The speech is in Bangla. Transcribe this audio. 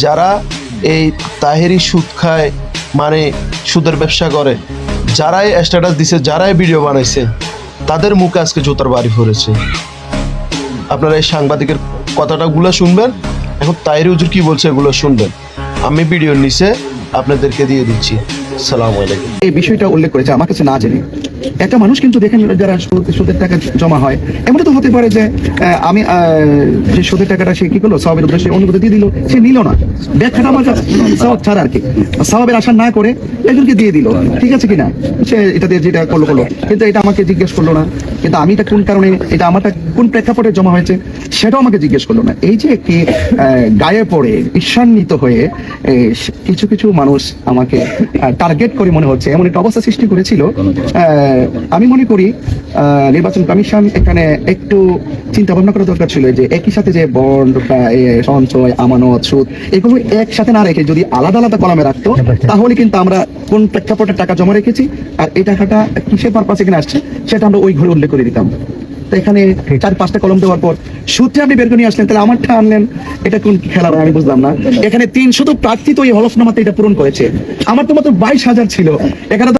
যারা এই তাহেরি সুদ খায়, মানে সুদের ব্যবসা করে, যারাই স্ট্যাটাস দিছে, যারাই ভিডিও বানাইছে, তাদের মুখে আজকে জুতার বাড়ি পড়েছে। আপনারা এই সাংবাদিকের কথাটাগুলো শুনবেন। এখন তাহেরি হুজুর কি বলছে এগুলো শুনবেন। আমি ভিডিও নিচে আপনাদেরকে দিয়ে দিচ্ছি। আসসালামু আলাইকুম। এই বিষয়টা উল্লেখ করেছে আমার কাছে না জেনে। একটা মানুষ কিন্তু দেখেন, যারা সুদের টাকা জমা হয়, এমন তো হতে পারে যে আমি যে সুদের টাকাটা সে কি করলো, সওয়াবের উদ্দেশ্যে অনুমতি দিয়ে দিল, সে নিল না, ব্যাখ্যাটা আমার কাছে সওয়াব ছাড়া আর কি, সওয়াবের আশা না করে একজনকে দিয়ে দিল, ঠিক আছে কিনা, সে এটা দিয়ে যেটা করলো, কিন্তু এটা আমাকে জিজ্ঞেস করলো না, কিন্তু আমি এটা কোন কারণে, এটা আমারটা কোন প্রেক্ষাপটে জমা হয়েছে সেটাও আমাকে জিজ্ঞেস করলো না। এই যে একটি গায়ে পড়ে ঈর্ষান্বিত হয়ে কিছু কিছু মানুষ আমাকে টার্গেট করে মনে হচ্ছে এমন একটা অবস্থা সৃষ্টি করেছিল। আমি মনে করি নির্বাচন কমিশন এখানে একটু চিন্তা ভাবনা করা দরকার ছিল যে একই সাথে যে বন্ড, সঞ্চয়, আমানত, সুদ, এগুলো একসাথে না রেখে যদি আলাদা আলাদা কলামে রাখতো, তাহলে কিন্তু আমরা কোন প্রেক্ষাপটে টাকা জমা রেখেছি আর এই টাকাটা কিসের পারপাসে এখানে আসছে সেটা আমরা ওই ঘরে উল্লেখ করে দিতাম। তো এখানে 4-5টা কলম দেওয়ার পর সূত্রে আপনি বের করে নিয়ে আসলেন, তাহলে আমারটা আনলেন, এটা কোন খেলা আমি বুঝলাম না। এখানে 300 প্রার্থী তো এই হলফনামাতে এটা পূরণ করেছে, আমার তো মাত্র 22,000 ছিল, এখানে